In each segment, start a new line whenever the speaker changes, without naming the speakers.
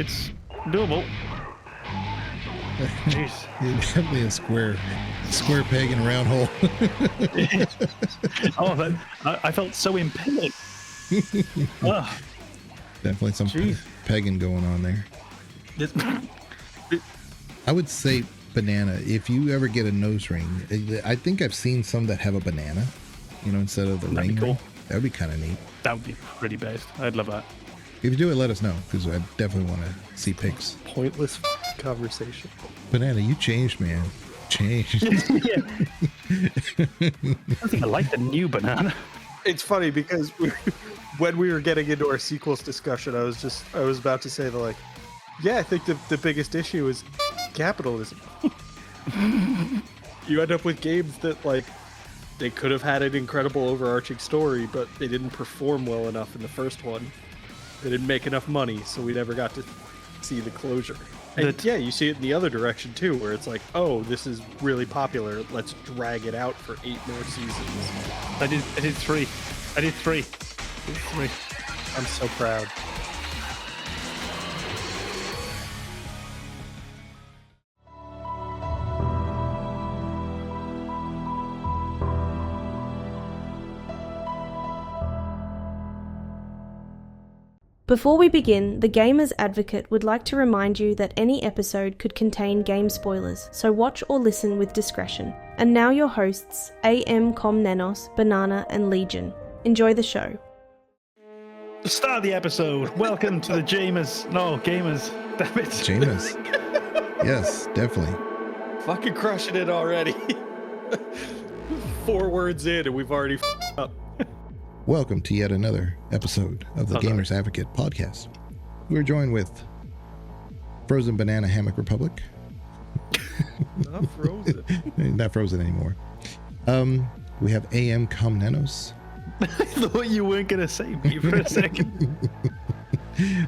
it's doable. Jeez.
It's definitely a square peg in a round hole.
I felt so impelled.
Definitely some pegging going on there. I would say banana. If you ever get a nose ring, I think I've seen some that have a banana, instead of the ring.
Be cool.
That would be kind of neat.
That would be pretty based. I'd love that.
If you do it, let us know, because I definitely want to see pics.
Pointless conversation.
Banana, you changed, man. Changed.
Yeah. I think I like the new banana.
It's funny because when we were getting into our sequels discussion, I was about to say that, I think the biggest issue is capitalism. You end up with games that they could have had an incredible overarching story, but they didn't perform well enough in the first one. They didn't make enough money, so we never got to see the closure. And you see it in the other direction too, where it's oh, this is really popular. Let's drag it out for 8 more seasons.
I did 3. I did 3. 3.
I'm so proud.
Before we begin, the Gamers Advocate would like to remind you that any episode could contain game spoilers, so watch or listen with discretion. And now your hosts, AMKomnenos, Banana, and Legion. Enjoy the show.
The start of the episode. Welcome to the Gamers. Damn it.
Gamers. Yes, definitely.
Fucking crushing it already. 4 words in and we've already f***ed up.
Welcome to yet another episode of the Gamers Advocate podcast. We're joined with Frozen Banana Hammock Republic.
Not frozen.
Not frozen anymore. We have AMKomnenos.
I thought you weren't going to say me for a second.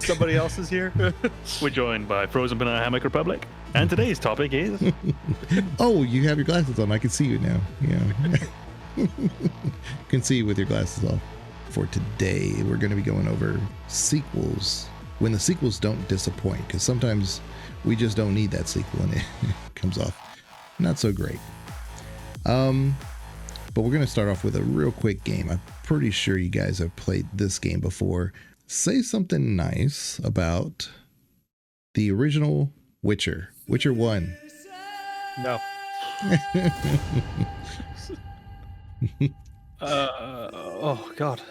Somebody else is here.
We're joined by Frozen Banana Hammock Republic. And today's topic is...
Oh, you have your glasses on. I can see you now. Yeah. Can see you with your glasses off. For today, we're going to be going over sequels. When the sequels don't disappoint, because sometimes we just don't need that sequel and it comes off not so great. But we're going to start off with a real quick game. I'm pretty sure you guys have played this game before. Say something nice about the original Witcher 1.
No.
Oh god.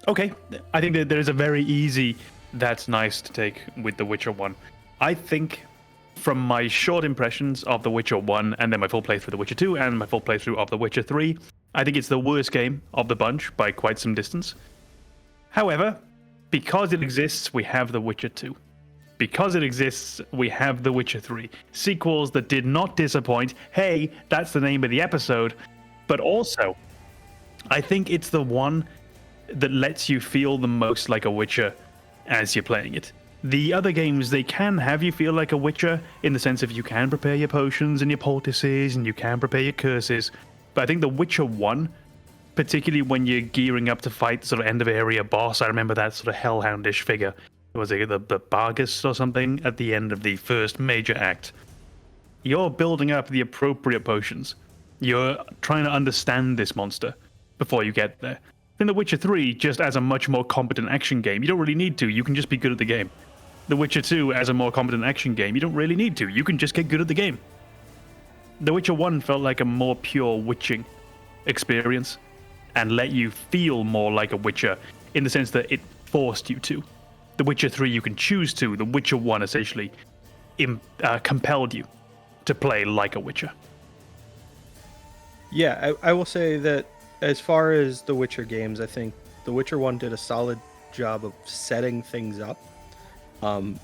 Okay, I think that there's a very easy that's nice to take with The Witcher 1. I think from my short impressions of The Witcher 1 and then my full playthrough of The Witcher 2 and my full playthrough of The Witcher 3, I think it's the worst game of the bunch by quite some distance. However, because it exists, we have The Witcher 2. Because it exists, we have The Witcher 3. Sequels that did not disappoint. Hey, that's the name of the episode. But also, I think it's the one that lets you feel the most like a Witcher as you're playing it. The other games, they can have you feel like a Witcher in the sense of you can prepare your potions and your poultices and you can prepare your curses. But I think The Witcher 1, particularly when you're gearing up to fight sort of end of area boss, I remember that sort of hellhoundish figure. Was it the Bargus or something at the end of the first major act? You're building up the appropriate potions. You're trying to understand this monster before you get there. In The Witcher 3, just as a much more competent action game, you don't really need to. You can just be good at the game. The Witcher 2, as a more competent action game, you don't really need to. You can just get good at the game. The Witcher 1 felt like a more pure witching experience and let you feel more like a Witcher in the sense that it forced you to. The Witcher 3 you can choose to. The Witcher 1 essentially compelled you to play like a Witcher.
Yeah, I will say that as far as the Witcher games, I think The Witcher 1 did a solid job of setting things up,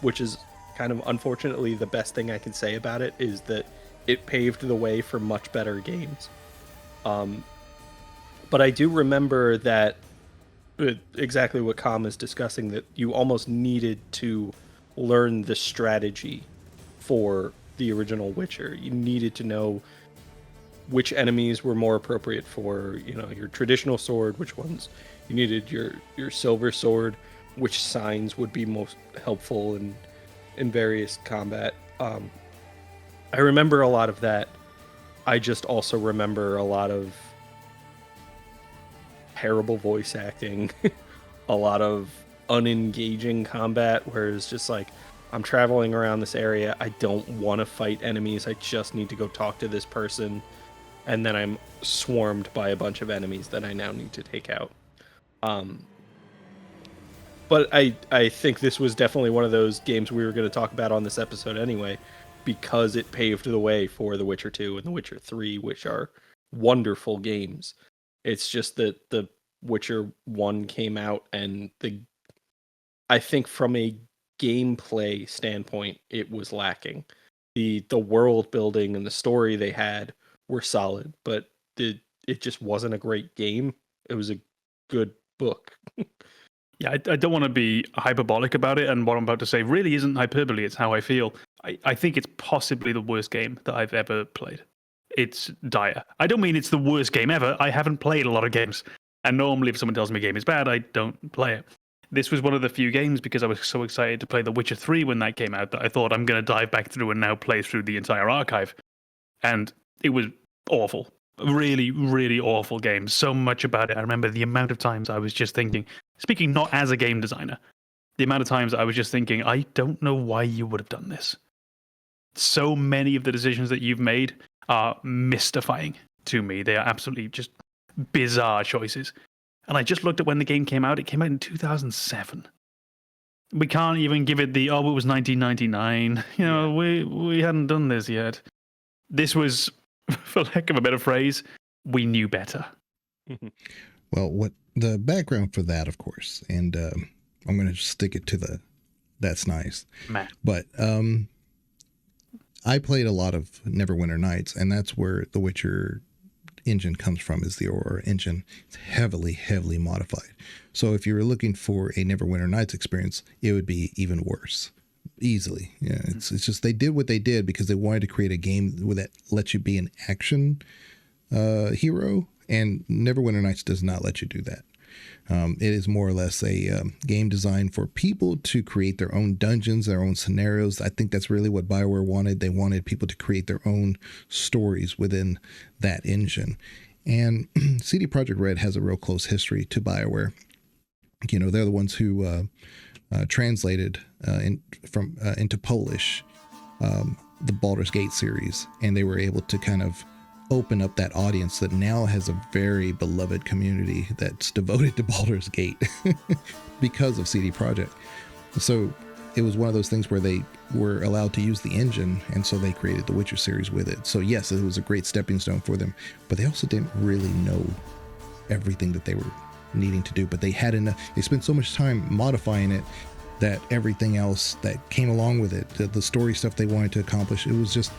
which is kind of unfortunately the best thing I can say about it is that it paved the way for much better games. But I do remember that exactly what Kom is discussing, that you almost needed to learn the strategy for the original Witcher. You needed to know which enemies were more appropriate for, your traditional sword, which ones you needed your silver sword, which signs would be most helpful, and in various combat. I remember a lot of that. I just also remember a lot of terrible voice acting, a lot of unengaging combat, where it's just like, I'm traveling around this area, I don't want to fight enemies, I just need to go talk to this person, and then I'm swarmed by a bunch of enemies that I now need to take out. But I think this was definitely one of those games we were going to talk about on this episode anyway, because it paved the way for The Witcher 2 and The Witcher 3, which are wonderful games. It's just that The Witcher 1 came out, and I think from a gameplay standpoint, it was lacking. The world building and the story they had were solid, but it just wasn't a great game. It was a good book.
Yeah, I don't want to be hyperbolic about it, and what I'm about to say really isn't hyperbole, it's how I feel. I think it's possibly the worst game that I've ever played. It's dire. I don't mean it's the worst game ever. I haven't played a lot of games, and normally if someone tells me a game is bad, I don't play it. This was one of the few games, because I was so excited to play The Witcher 3 when that came out, that I thought I'm going to dive back through and now play through the entire archive. And it was awful. Really, really awful game. So much about it. I remember the amount of times I was just thinking, speaking not as a game designer, the amount of times I was just thinking, I don't know why you would have done this. So many of the decisions that you've made are mystifying to me. They are absolutely just bizarre choices. And I just looked at when the game came out. It came out in 2007. We can't even give it the, it was 1999. You know, we hadn't done this yet. This was, for lack of a better phrase, we knew better.
Well, what the background for that, of course, and I'm going to stick it to that's nice.
Man.
But I played a lot of Neverwinter Nights, and that's where The Witcher engine comes from, is the Aurora engine. It's heavily, heavily modified. So if you were looking for a Neverwinter Nights experience, it would be even worse. Easily. Yeah, it's just they did what they did because they wanted to create a game that lets you be an action hero, and Neverwinter Nights does not let you do that. It is more or less a game designed for people to create their own dungeons, their own scenarios. I think that's really what BioWare wanted. They wanted people to create their own stories within that engine. And CD Projekt Red has a real close history to BioWare. You know, they're the ones who translated into Polish the Baldur's Gate series, and they were able to kind of open up that audience that now has a very beloved community that's devoted to Baldur's Gate because of CD Projekt. So it was one of those things where they were allowed to use the engine, and so they created the Witcher series with it. So yes, it was a great stepping stone for them, but they also didn't really know everything that they were needing to do. But they had enough, they spent so much time modifying it that everything else that came along with it, the story stuff they wanted to accomplish, it was just,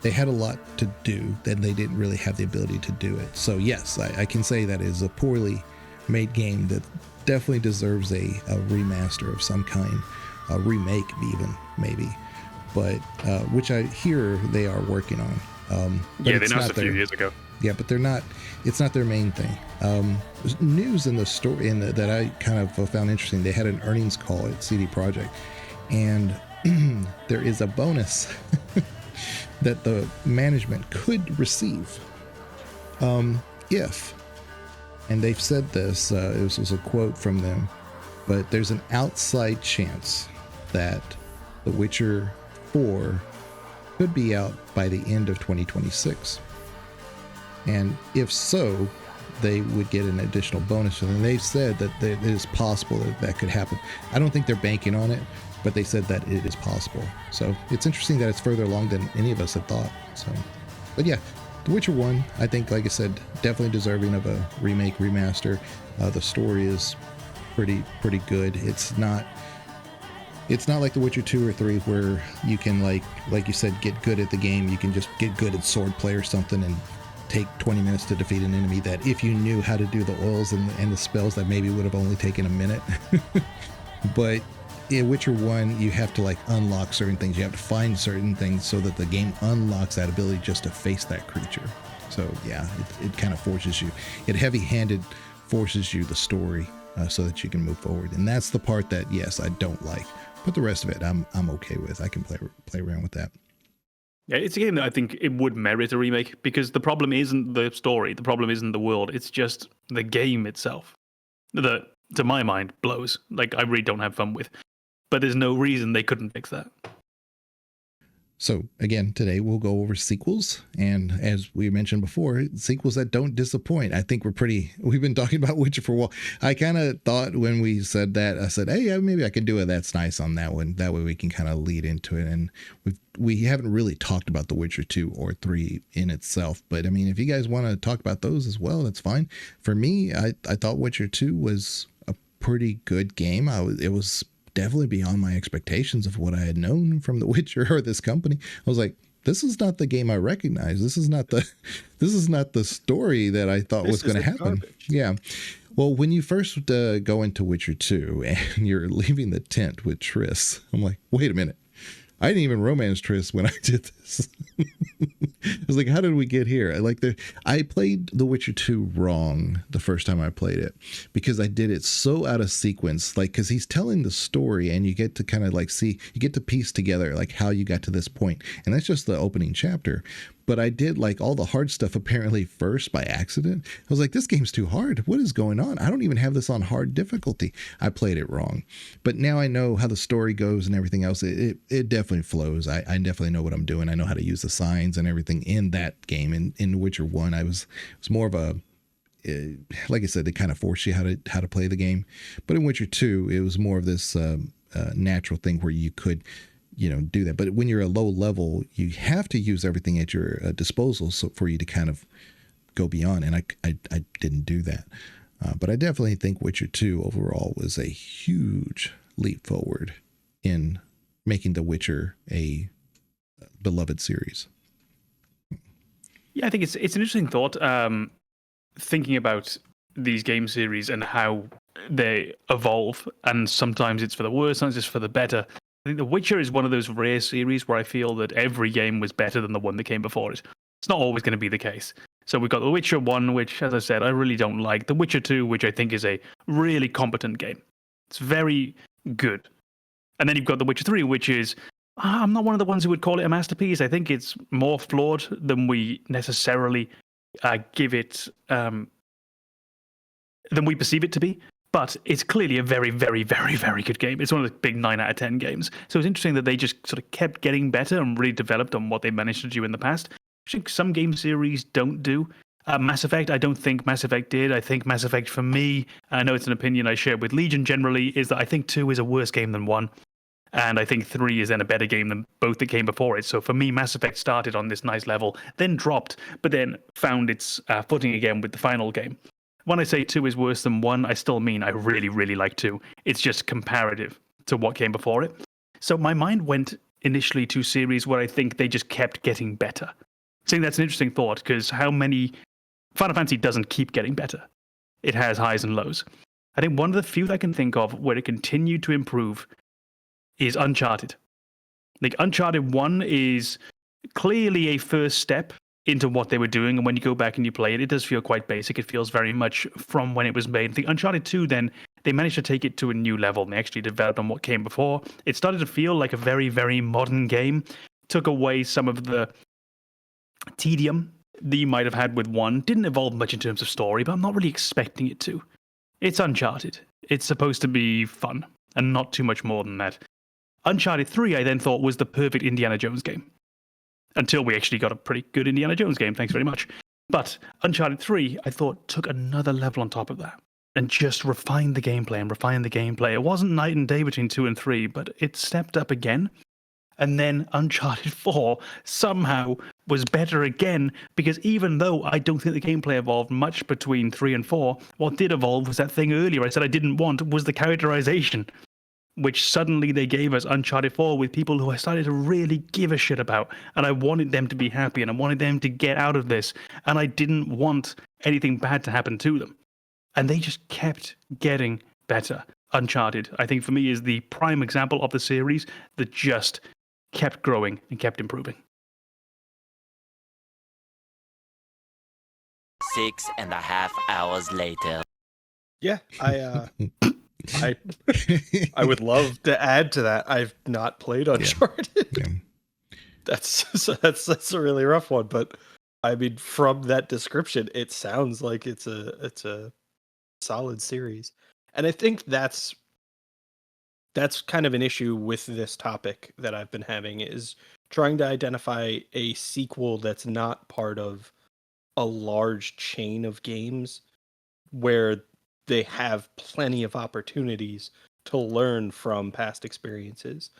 they had a lot to do, then they didn't really have the ability to do it. So yes, I can say that is a poorly made game that definitely deserves a remaster of some kind, a remake even, maybe, but which I hear they are working on.
Yeah, they announced a few years ago.
Yeah, but it's not their main thing. News in the story that I kind of found interesting, they had an earnings call at CD Projekt, and there is a bonus that the management could receive if, and they've said this, this was a quote from them, but there's an outside chance that The Witcher 4 could be out by the end of 2026. And if so, they would get an additional bonus. And they've said that it is possible that could happen. I don't think they're banking on it, but they said that it is possible. So it's interesting that it's further along than any of us had thought. So, but yeah, The Witcher 1, I think, like I said, definitely deserving of a remake, remaster. The story is pretty good. It's not like The Witcher 2 or 3 where you can, like you said, get good at the game. You can just get good at swordplay or something and take 20 minutes to defeat an enemy, that if you knew how to do the oils and the spells, that maybe would have only taken a minute. But in Witcher 1, you have to like unlock certain things. You have to find certain things so that the game unlocks that ability just to face that creature. So yeah, it kind of forces you, it heavy-handed forces you the story so that you can move forward. And that's the part that, yes, I don't like. But the rest of it, I'm okay with. I can play around with that.
Yeah, it's a game that I think it would merit a remake because the problem isn't the story, the problem isn't the world, it's just the game itself that, to my mind, blows. Like, I really don't have fun with. But there's no reason they couldn't fix that.
So again, today we'll go over sequels, and as we mentioned before, sequels that don't disappoint. I think we've been talking about Witcher for a while. I kind of thought when we said that, I said, hey, maybe I could do a That's Nice on that one. That way we can kind of lead into it. And we haven't really talked about The Witcher 2 or 3 in itself. But I mean, if you guys want to talk about those as well, that's fine. For me, I thought Witcher 2 was a pretty good game. It was definitely beyond my expectations of what I had known from The Witcher or this company. I was like, this is not the game I recognize. This is not the story that I thought was going to happen.
Garbage.
Yeah. Well, when you first go into Witcher 2 and you're leaving the tent with Triss, I'm like, wait a minute. I didn't even romance Triss when I did this. I was like, how did we get here? I played The Witcher 2 wrong the first time I played it because I did it so out of sequence. Like, because he's telling the story and you get to kind of like you get to piece together like how you got to this point. And that's just the opening chapter. But I did like all the hard stuff apparently first by accident. I was like, this game's too hard. What is going on? I don't even have this on hard difficulty. I played it wrong. But now I know how the story goes and everything else. It definitely flows. I definitely know what I'm doing. I know how to use the signs and everything in that game. In Witcher 1, it was more of a, like I said, they kind of force you how to play the game. But in Witcher 2, it was more of this natural thing where you could do that. But when you're a low level, you have to use everything at your disposal for you to kind of go beyond. And I didn't do that. But I definitely think Witcher 2 overall was a huge leap forward in making The Witcher a beloved series.
Yeah, I think it's an interesting thought, thinking about these game series and how they evolve. And sometimes it's for the worse, sometimes it's for the better. I think The Witcher is one of those rare series where I feel that every game was better than the one that came before it. It's not always going to be the case. So we've got The Witcher 1, which, as I said, I really don't like. The Witcher 2, which I think is a really competent game. It's very good. And then you've got The Witcher 3, which is, I'm not one of the ones who would call it a masterpiece. I think it's more flawed than we necessarily give it, than we perceive it to be. But it's clearly a very, very, very, very good game. It's one of the big 9 out of 10 games. So it's interesting that they just sort of kept getting better and really developed on what they managed to do in the past. I think some game series don't do. Mass Effect, I don't think Mass Effect did. I think Mass Effect, for me, I know it's an opinion I share with Legion generally, is that I think 2 is a worse game than 1. And I think 3 is then a better game than both that came before it. So for me, Mass Effect started on this nice level, then dropped, but then found its footing again with the final game. When I say 2 is worse than 1, I still mean I really, really like 2. It's just comparative to what came before it. So my mind went initially to series where I think they just kept getting better. I think that's an interesting thought, because how many... Final Fantasy doesn't keep getting better. It has highs and lows. I think one of the few that I can think of where it continued to improve is Uncharted. Like, Uncharted 1 is clearly a first step into what they were doing, and when you go back and you play it, it does feel quite basic. It feels very much from when it was made. The Uncharted 2, then, they managed to take it to a new level, and they actually developed on what came before. It started to feel like a very, very modern game. Took away some of the tedium that you might have had with 1. Didn't evolve much in terms of story, but I'm not really expecting it to. It's Uncharted. It's supposed to be fun, and not too much more than that. Uncharted 3, I then thought, was the perfect Indiana Jones game. Until we actually got a pretty good Indiana Jones game, thanks very much. But Uncharted 3, I thought, took another level on top of that. And just refined the gameplay and refined the gameplay. It wasn't night and day between 2 and 3, but it stepped up again. And then Uncharted 4 somehow was better again, because even though I don't think the gameplay evolved much between 3 and 4, what did evolve was that thing earlier I said I didn't want, was the characterization, which suddenly they gave us Uncharted 4 with people who I started to really give a shit about. And I wanted them to be happy, and I wanted them to get out of this. And I didn't want anything bad to happen to them. And they just kept getting better. Uncharted, I think for me, is the prime example of the series that just kept growing and kept improving.
6.5 hours later.
Yeah, I would love to add to that. I've not played Uncharted.
Yeah.
That's a really rough one, but I mean, from that description, it sounds like it's a solid series, and I think that's kind of an issue with this topic that I've been having, is trying to identify a sequel that's not part of a large chain of games where they have plenty of opportunities to learn from past experiences.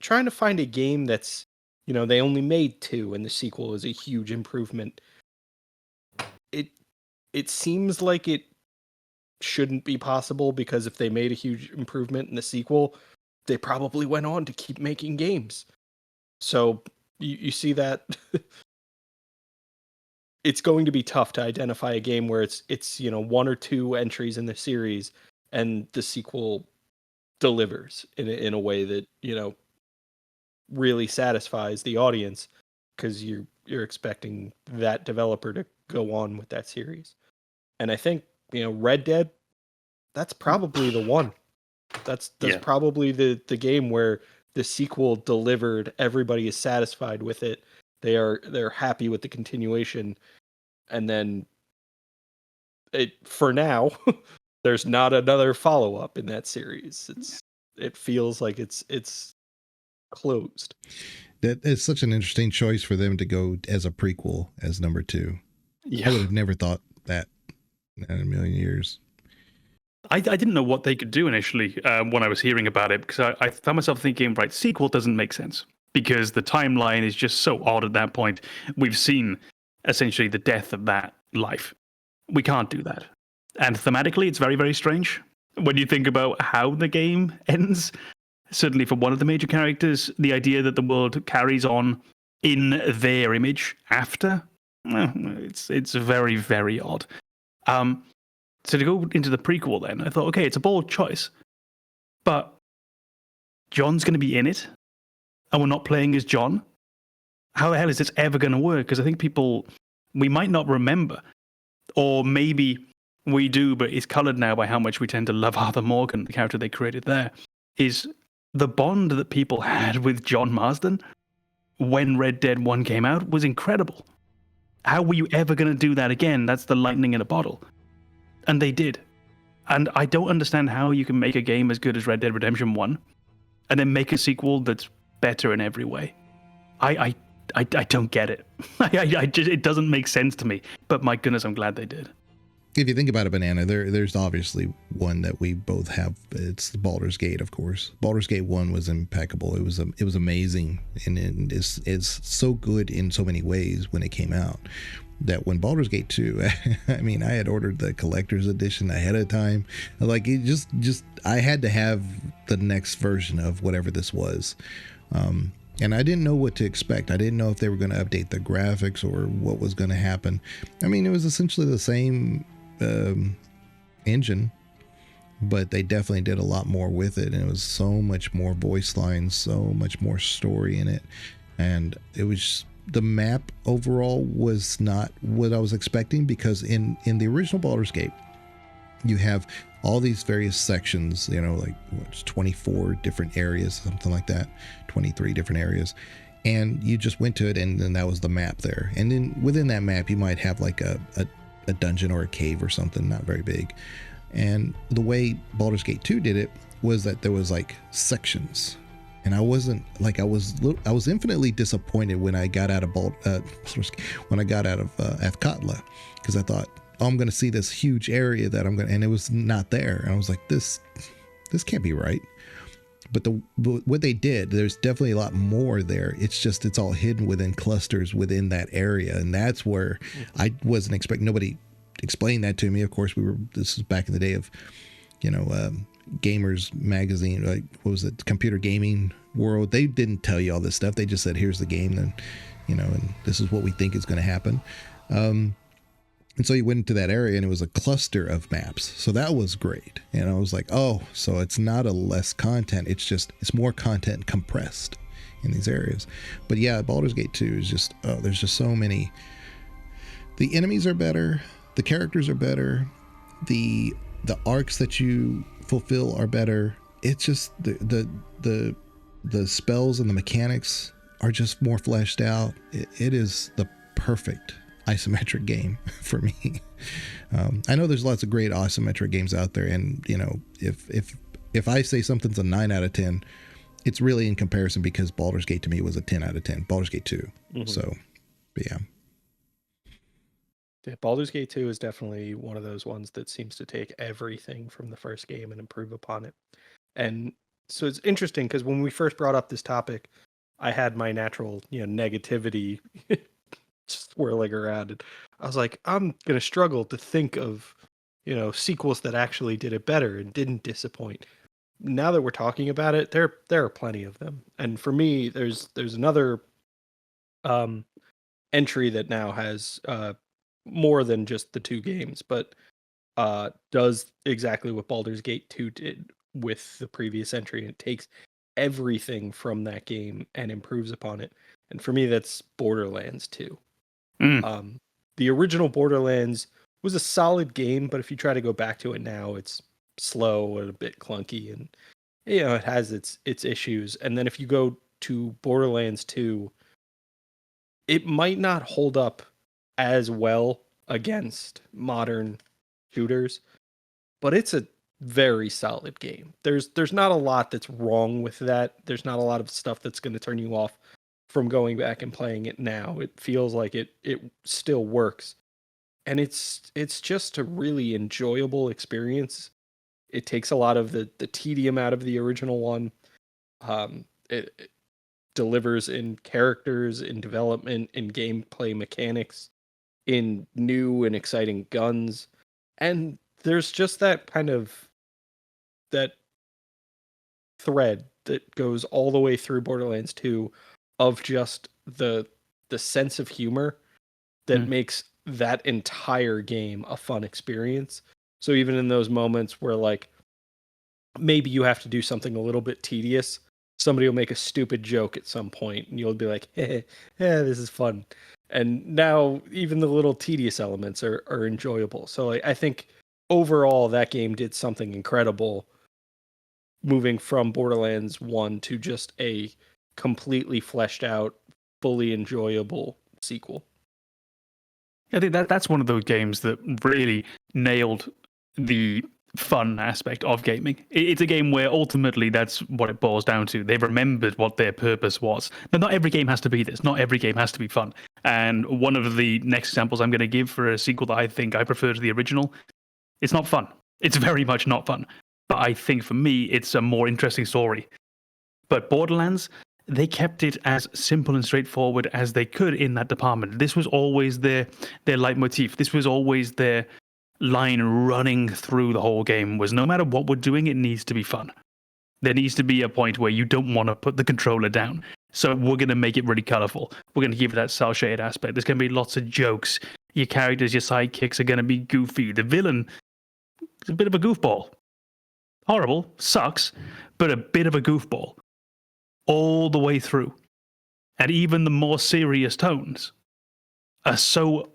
Trying to find a game that's, they only made 2 and the sequel is a huge improvement. It seems like it shouldn't be possible, because if they made a huge improvement in the sequel, they probably went on to keep making games. So you see that it's going to be tough to identify a game where it's 1 or 2 entries in the series and the sequel delivers in a way that really satisfies the audience, because you're expecting that developer to go on with that series. And I think Red Dead, that's probably the one. That's probably the game where the sequel delivered. Everybody is satisfied with it. They're happy with the continuation. And then for now, there's not another follow-up in that series. It feels like it's closed.
That is such an interesting choice for them to go as a prequel as number 2.
Yeah.
I would have never thought that in a million years.
I didn't know what they could do initially when I was hearing about it, because I found myself thinking, right, sequel doesn't make sense, because the timeline is just so odd at that point. We've seen essentially the death of that life. We can't do that. And thematically, it's very, very strange when you think about how the game ends. Certainly for one of the major characters, the idea that the world carries on in their image after, it's very, very odd. So to go into the prequel then, I thought, okay, it's a bold choice, but John's going to be in it, and we're not playing as John? How the hell is this ever going to work? Because I think we might not remember, or maybe we do, but it's coloured now by how much we tend to love Arthur Morgan, the character they created there, is the bond that people had with John Marsden when Red Dead 1 came out was incredible. How were you ever going to do that again? That's the lightning in a bottle. And they did. And I don't understand how you can make a game as good as Red Dead Redemption 1 and then make a sequel that's better in every way. I don't get it. It doesn't make sense to me. But my goodness, I'm glad they did.
If you think about it, Banana, there's obviously one that we both have. It's the Baldur's Gate, of course. Baldur's Gate 1 was impeccable. It was amazing, and it's so good in so many ways when it came out, that when Baldur's Gate 2, I mean, I had ordered the collector's edition ahead of time. Like, it just I had to have the next version of whatever this was. And I didn't know what to expect. I didn't know if they were going to update the graphics or what was going to happen. I mean, it was essentially the same engine, but they definitely did a lot more with it, and it was so much more voice lines, so much more story in it, and it was, the map overall was not what I was expecting, because in the original Baldur's Gate, you have all these various sections, like 24 different areas, something like that, 23 different areas, and you just went to it, and then that was the map there. And then within that map, you might have like a dungeon or a cave or something, not very big. And the way Baldur's Gate 2 did it was that there was like sections, and I was infinitely disappointed when I got out of Afkatla, because I thought, oh, I'm going to see this huge area that and it was not there, and I was like, this can't be right. But what they did, there's definitely a lot more there. It's all hidden within clusters within that area. And that's where I wasn't expecting. Nobody explained that to me. Of course, this was back in the day of, Gamers Magazine, like, what was it? Computer Gaming World. They didn't tell you all this stuff. They just said, here's the game. Then, and this is what we think is going to happen. And so you went into that area, and it was a cluster of maps. So that was great. And I was like, oh, so it's not a less content. It's more content compressed in these areas. But yeah, Baldur's Gate 2 is just, there's just so many. The enemies are better. The characters are better. The arcs that you fulfill are better. It's just the spells and the mechanics are just more fleshed out. It is the perfect isometric game for me. I know there's lots of great isometric games out there, and you know, if I say something's a 9 out of 10, it's really in comparison because Baldur's Gate to me was a 10 out of 10. Baldur's Gate 2. Mm-hmm. So, but yeah.
Yeah, Baldur's Gate 2 is definitely one of those ones that seems to take everything from the first game and improve upon it. And so it's interesting because when we first brought up this topic, I had my natural, negativity swirling around, and I was like, I'm gonna struggle to think of, sequels that actually did it better and didn't disappoint. Now that we're talking about it, there are plenty of them. And for me, there's another entry that now has more than just the 2 games, but does exactly what Baldur's Gate 2 did with the previous entry, and it takes everything from that game and improves upon it. And for me, that's Borderlands 2. The original Borderlands was a solid game, but if you try to go back to it now, it's slow and a bit clunky, and it has its issues. And then if you go to Borderlands 2, it might not hold up as well against modern shooters, but it's a very solid game. There's not a lot that's wrong with that. There's not a lot of stuff that's going to turn you off from going back and playing it now. It feels like it still works, and it's just a really enjoyable experience. It takes a lot of the tedium out of the original one. It delivers in characters, in development, in gameplay mechanics, in new and exciting guns, and there's just that kind of that thread that goes all the way through Borderlands 2 of just the sense of humor that makes that entire game a fun experience. So even in those moments where like maybe you have to do something a little bit tedious, somebody will make a stupid joke at some point and you'll be like, hey, this is fun. And now even the little tedious elements are enjoyable. So I think overall that game did something incredible, moving from Borderlands 1 to just a completely fleshed out, fully enjoyable sequel.
I think that's one of those games that really nailed the fun aspect of gaming. It's a game where ultimately that's what it boils down to. They've remembered what their purpose was. Now, not every game has to be this. Not every game has to be fun. And one of the next examples I'm going to give for a sequel that I think I prefer to the original, it's not fun. It's very much not fun. But I think for me, it's a more interesting story. But Borderlands, they kept it as simple and straightforward as they could in that department. This was always their leitmotif. This was always their line running through the whole game, was no matter what we're doing, it needs to be fun. There needs to be a point where you don't want to put the controller down. So we're going to make it really colorful. We're going to give it that cel-shaded aspect. There's going to be lots of jokes. Your characters, your sidekicks are going to be goofy. The villain is a bit of a goofball. Horrible, sucks, but a bit of a goofball. All the way through. And even the more serious tones are so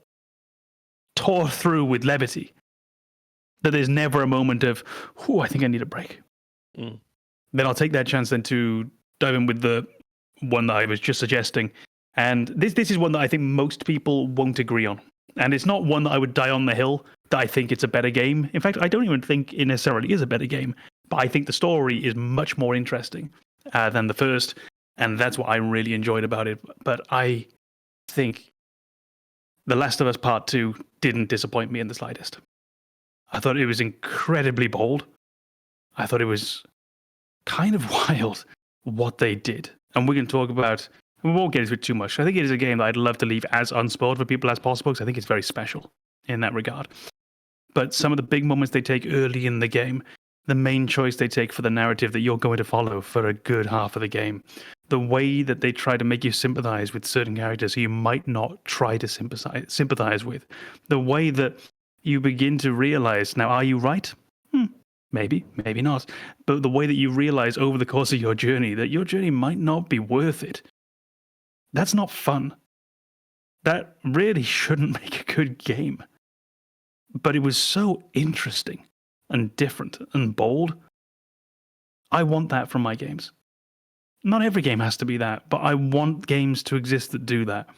tore through with levity that there's never a moment of, I think I need a break. Then I'll take that chance then to dive in with the one that I was just suggesting. And this is one that I think most people won't agree on. And it's not one that I would die on the hill that I think it's a better game. In fact, I don't even think it necessarily is a better game. But I think the story is much more interesting than the first. And that's what I really enjoyed about it. But I think The Last of Us Part 2 didn't disappoint me in the slightest. I thought it was incredibly bold. I thought it was kind of wild what they did. And we're going to talk about, we won't get into it too much. I think it is a game that I'd love to leave as unspoiled for people as possible, because I think it's very special in that regard. But some of the big moments they take early in the game, the main choice they take for the narrative that you're going to follow for a good half of the game, the way that they try to make you sympathize with certain characters who you might not try to sympathize with, the way that you begin to realize, now, are you right? Maybe, maybe not. But the way that you realize over the course of your journey that your journey might not be worth it, that's not fun. That really shouldn't make a good game. But it was so interesting and different and bold I want that from my games. Not every game has to be that, but I want games to exist that do that.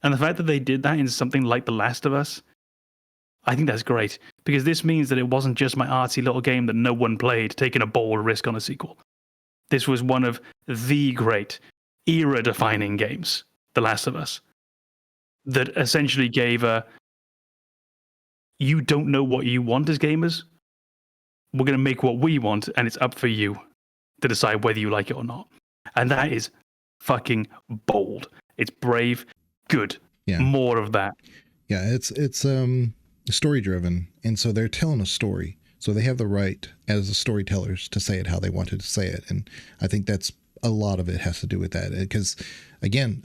And the fact that they did that in something like The Last of Us, I think that's great, because this means that it wasn't just my artsy little game that no one played, taking a bold risk on a sequel. This was one of the great, era-defining games, The Last of Us, that essentially gave you don't know what you want as gamers. We're going to make what we want, and it's up for you to decide whether you like it or not. And that is fucking bold. It's brave, good.
Yeah.
More of that.
Yeah, it's story driven, and so they're telling a story. So they have the right as the storytellers to say it how they wanted to say it, and I think that's a lot of it has to do with that. Because again,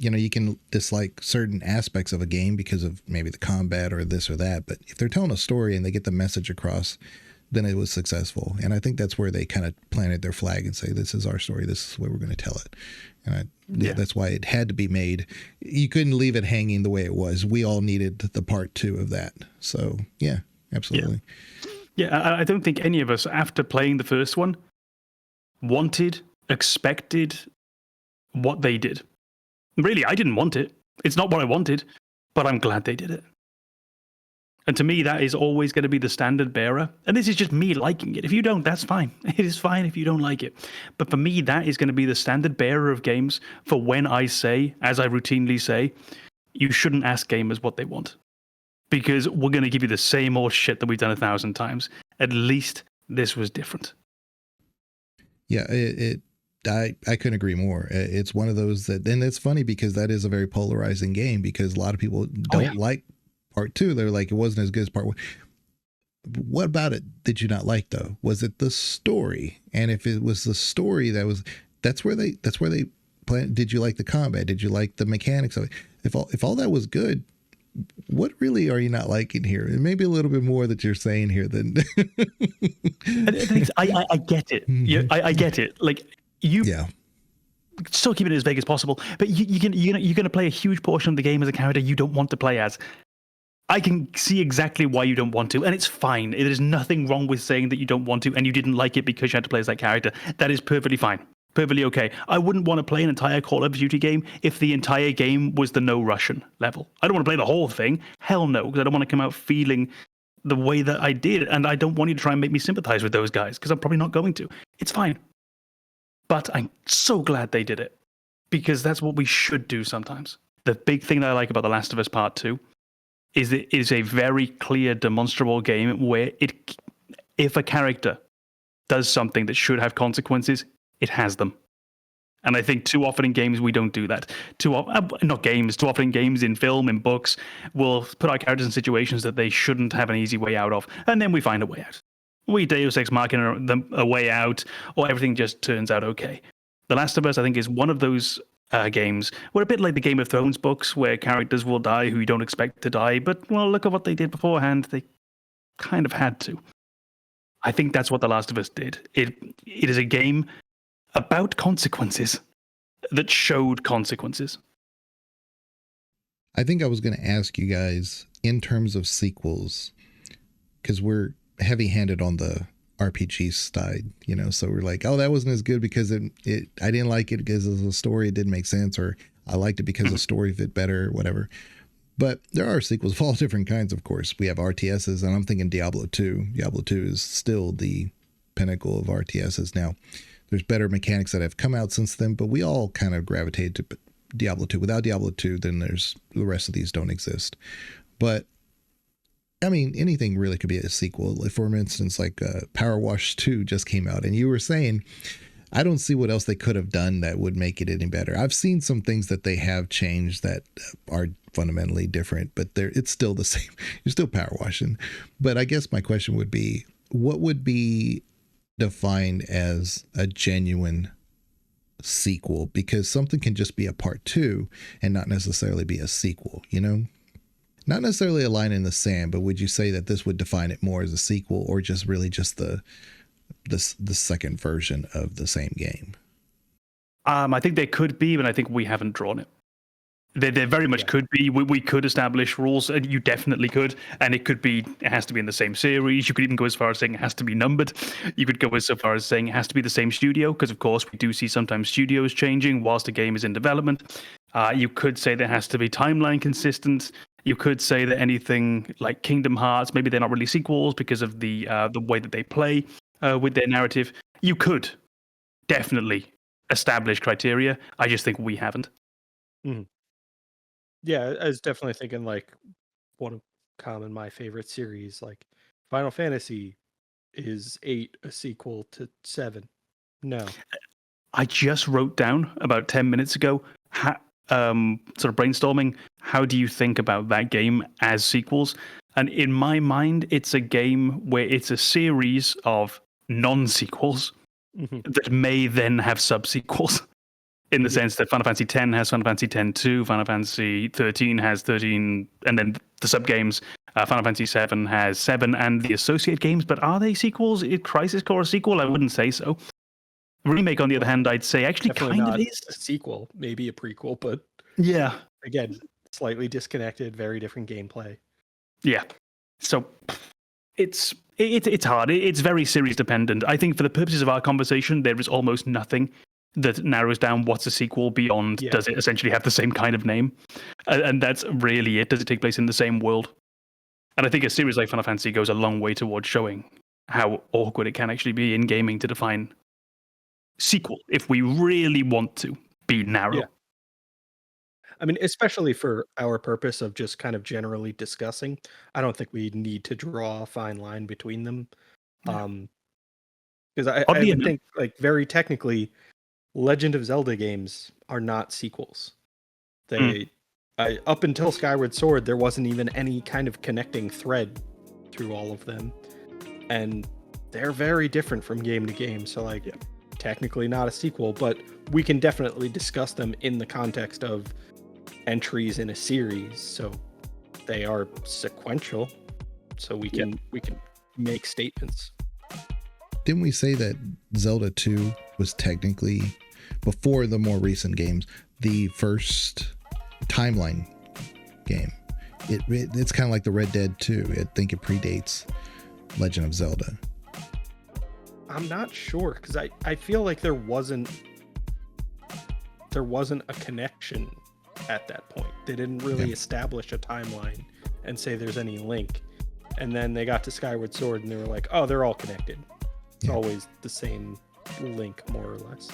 you can dislike certain aspects of a game because of maybe the combat or this or that, but if they're telling a story and they get the message across, then it was successful. And I think that's where they kind of planted their flag and say, this is our story. This is where we're going to tell it. And that's why it had to be made. You couldn't leave it hanging the way it was. We all needed the part 2 of that. So yeah, absolutely.
Yeah, I don't think any of us, after playing the first one, expected what they did. Really, I didn't want it. It's not what I wanted, but I'm glad they did it. And to me, that is always going to be the standard bearer. And this is just me liking it. If you don't, that's fine. It is fine if you don't like it. But for me, that is going to be the standard bearer of games for when I say, as I routinely say, you shouldn't ask gamers what they want. Because we're going to give you the same old shit that we've done 1,000 times. At least this was different.
Yeah, I couldn't agree more. It's one of those that, and it's funny because that is a very polarizing game because a lot of people don't like part 2. They're like, it wasn't as good as part 1. What about it did you not like though? Was it the story? And if it was the story, that's where they planned. Did you like the combat? Did you like the mechanics of it? If all that was good, what really are you not liking here? And maybe a little bit more that you're saying here than
I get it. I get it. Like you still keep it as vague as possible, but you're going to play a huge portion of the game as a character you don't want to play as. I can see exactly why you don't want to, and it's fine. There's nothing wrong with saying that you don't want to, and you didn't like it because you had to play as that character. That is perfectly fine. Perfectly okay. I wouldn't want to play an entire Call of Duty game if the entire game was the no Russian level. I don't want to play the whole thing. Hell no, because I don't want to come out feeling the way that I did, and I don't want you to try and make me sympathize with those guys, because I'm probably not going to. It's fine. But I'm so glad they did it, because that's what we should do sometimes. The big thing that I like about The Last of Us Part 2 is it is a very clear, demonstrable game where if a character does something that should have consequences, it has them. And I think too often in games, we don't do that. Too often in games, in film, in books, we'll put our characters in situations that they shouldn't have an easy way out of, and then we find a way out. We Deus Ex Machina a way out, or everything just turns out okay. The Last of Us, I think, is one of those games where a bit like the Game of Thrones books, where characters will die who you don't expect to die, but, well, look at what they did beforehand. They kind of had to. I think that's what The Last of Us did. It is a game about consequences that showed consequences.
I think I was going to ask you guys in terms of sequels, because we're heavy-handed on the RPG side, so we're like, oh, that wasn't as good because I didn't like it because of the story, it didn't make sense, or I liked it because the story fit better, whatever. But there are sequels of all different kinds, of course. We have RTSs, and I'm thinking Diablo 2. Diablo 2 is still the pinnacle of RTSs. Now, there's better mechanics that have come out since then, but we all kind of gravitated to Diablo 2. Without Diablo 2, then the rest of these don't exist. But I mean, anything really could be a sequel. Like, for instance, like Power Wash 2 just came out, and you were saying, I don't see what else they could have done that would make it any better. I've seen some things that they have changed that are fundamentally different, but it's still the same. You're still power washing. But I guess my question would be, what would be defined as a genuine sequel? Because something can just be a part 2 and not necessarily be a sequel, Not necessarily a line in the sand, but would you say that this would define it more as a sequel, or just really just the second version of the same game?
I think there could be, but I think we haven't drawn it. There very much could be. We could establish rules, and you definitely could. And it could be, it has to be in the same series. You could even go as far as saying it has to be numbered. You could go as far as saying it has to be the same studio, because of course we do see sometimes studios changing whilst a game is in development. You could say there has to be timeline consistent. You could say that anything like Kingdom Hearts, maybe they're not really sequels because of the way that they play with their narrative. You could definitely establish criteria. I just think we haven't.
Mhm. Yeah, I was definitely thinking like one of my favorite series, like Final Fantasy, is 8 a sequel to 7? No.
I just wrote down about 10 minutes ago, sort of brainstorming, how do you think about that game as sequels? And in my mind, it's a game where it's a series of non-sequels that may then have sub-sequels. In the sense that Final Fantasy X has Final Fantasy X-2, Final Fantasy 13 has 13, and then the sub-games, Final Fantasy 7 has 7, and the associate games, but are they sequels? Is Crisis Core a sequel? I wouldn't say so. Remake, on the other hand, I'd say actually
Definitely
kind
not
of is.
a sequel, maybe a prequel, but
Yeah.
again, slightly disconnected, very different gameplay.
Yeah. So it's hard. It's very series dependent. I think for the purposes of our conversation, there is almost nothing that narrows down what's a sequel beyond does it essentially have the same kind of name, and that's really it. Does it take place in the same world? And I think a series like Final Fantasy goes a long way towards showing how awkward it can actually be in gaming to define sequel if we really want to be narrow.
Yeah. I mean, especially for our purpose of just kind of generally discussing, I don't think we need to draw a fine line between them. Because I would think, like, very technically, Legend of Zelda games are not sequels. They, up until Skyward Sword, there wasn't even any kind of connecting thread through all of them, and they're very different from game to game. So, like, technically not a sequel, but we can definitely discuss them in the context of entries in a series. So they are sequential. So we can make statements.
Didn't we say that Zelda 2 was technically, before the more recent games, the first timeline game? It's kind of like the Red Dead 2. I think it predates Legend of Zelda.
I'm not sure, because I feel like there wasn't a connection at that point. They didn't really establish a timeline and say there's any link. And then they got to Skyward Sword and they were like, oh, they're all connected. It's always the same link, more or less.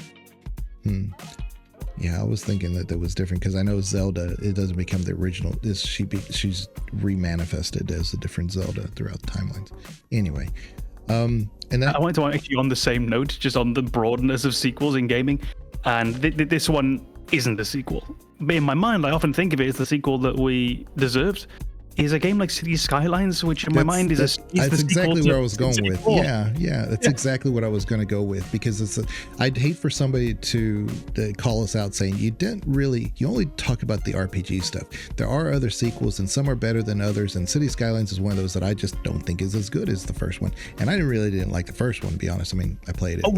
Yeah, I was thinking that was different, because I know Zelda, it doesn't become the original. She's remanifested as a different Zelda throughout the timelines. Anyway, and that,
I wanted to actually, on the same note, just on the broadness of sequels in gaming, and this one isn't a sequel. But in my mind, I often think of it as the sequel that we deserved. Is a game like City Skylines, which in my mind is
that's exactly where I was going with. Yeah, that's exactly what I was going to go with, because I'd hate for somebody to call us out saying you only talk about the RPG stuff. There are other sequels, and some are better than others, and City Skylines is one of those that I just don't think is as good as the first one. And I didn't like the first one, to be honest. I mean, I played it.
Oh,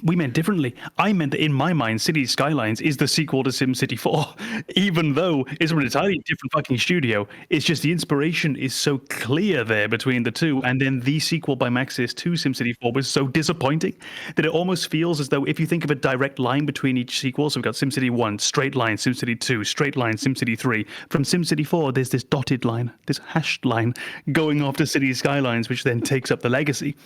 we meant differently. I meant that in my mind, City Skylines is the sequel to SimCity 4, even though it's from an entirely different fucking studio. It's just the inspiration is so clear there between the two, and then the sequel by Maxis to SimCity 4 was so disappointing that it almost feels as though if you think of a direct line between each sequel, so we've got SimCity 1, straight line, SimCity 2, straight line, SimCity 3. From SimCity 4, there's this dotted line, this hashed line going off to City Skylines, which then takes up the legacy.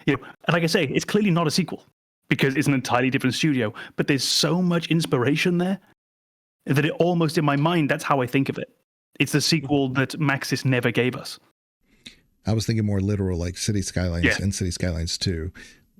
And like I say, it's clearly not a sequel because it's an entirely different studio, but there's so much inspiration there that it almost, in my mind, that's how I think of it. It's the sequel that Maxis never gave us.
I was thinking more literal, like City Skylines and City Skylines 2.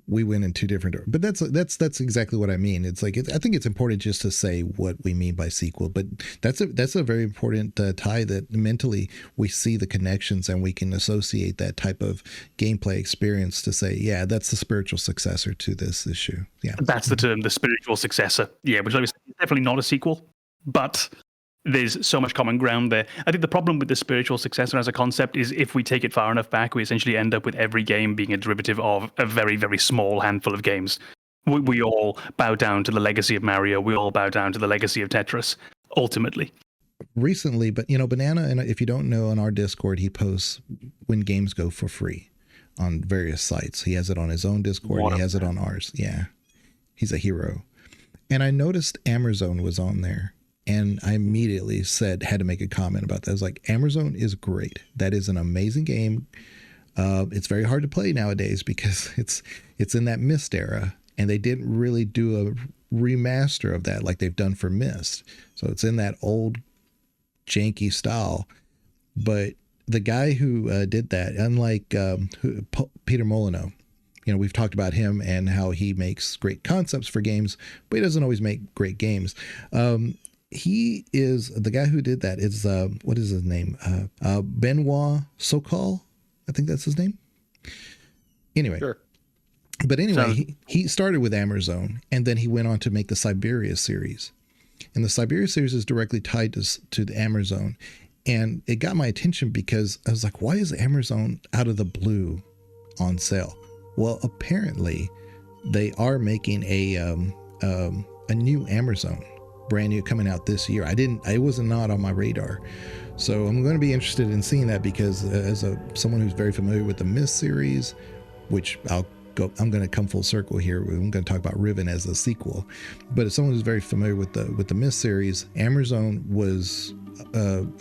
We went in two different, but that's exactly what I mean. It's like, I think it's important just to say what we mean by sequel, but that's a very important tie, that mentally we see the connections and we can associate that type of gameplay experience to say, yeah, that's the spiritual successor to this issue. Yeah,
that's the term, the spiritual successor. Yeah, which is definitely not a sequel, but there's so much common ground there. I think the problem with the spiritual successor as a concept is if we take it far enough back, we essentially end up with every game being a derivative of a very, very small handful of games. We all bow down to the legacy of Mario. We all bow down to the legacy of Tetris, ultimately.
recently, but Banana, and if you don't know, on our Discord, he posts when games go for free on various sites. He has it on his own Discord. He has it on ours. Yeah, he's a hero. And I noticed Amazon was on there, and I immediately had to make a comment about that. I was like, Amazon is great. That is an amazing game. It's very hard to play nowadays because it's in that Myst era, and they didn't really do a remaster of that like they've done for Myst. So it's in that old janky style. But the guy who did that, unlike Peter Molyneux, we've talked about him and how he makes great concepts for games, but he doesn't always make great games. He is the guy who did that. Is what is his name? Benoit Sokol, I think that's his name. Anyway,
Sure.
But anyway, he started with Amazon, and then he went on to make the Siberia series. And the Siberia series is directly tied to the Amazon. And it got my attention because I was like, why is Amazon out of the blue on sale? Well, apparently they are making a new Amazon, brand new, coming out this year. I was not on my radar. So I'm going to be interested in seeing that because as someone who's very familiar with the Myst series, which I'm going to come full circle here. I'm going to talk about Riven as a sequel, but as someone who's very familiar with the Myst series, Amazon was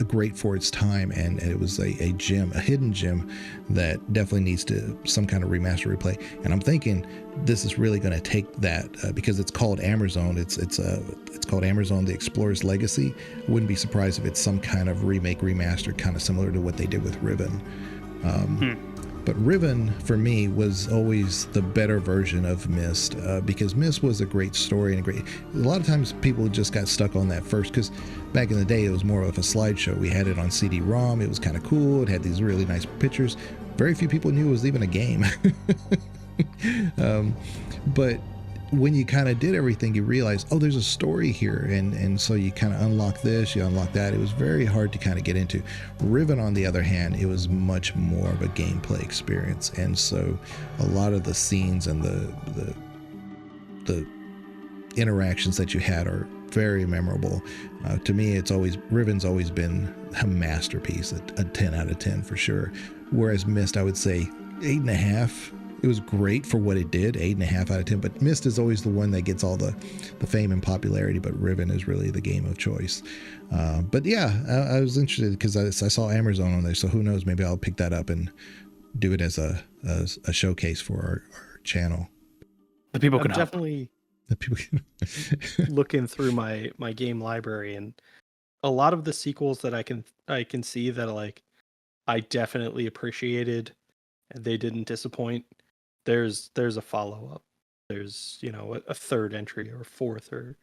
great for its time, and it was a hidden gem that definitely needs some kind of remaster replay. And I'm thinking this is really going to take that because it's called Amazon. It's called Amazon: The Explorer's Legacy. I wouldn't be surprised if it's some kind of remake, remaster, kind of similar to what they did with Riven. But Riven, for me, was always the better version of Myst because Myst was a great story and a lot of times people just got stuck on that first because back in the day it was more of a slideshow. We had it on CD-ROM. It was kind of cool. It had these really nice pictures. Very few people knew it was even a game. But when you kind of did everything, you realized, oh, there's a story here. And so you kind of unlock this, you unlock that. It was very hard to kind of get into. Riven, on the other hand, it was much more of a gameplay experience. And so a lot of the scenes and the interactions that you had are very memorable. To me, Riven's always been a masterpiece, a 10 out of 10 for sure. Whereas Myst, I would say 8.5. It was great for what it did, 8.5 out of 10. But Myst is always the one that gets all the fame and popularity. But Riven is really the game of choice. But yeah, I was interested because I saw Amazon on there. So who knows? Maybe I'll pick that up and do it as a showcase for our channel.
The people can
I'm definitely looking through my game library, and a lot of the sequels that I can see that like I definitely appreciated, and they didn't disappoint. There's a follow-up. There's, a third entry or fourth or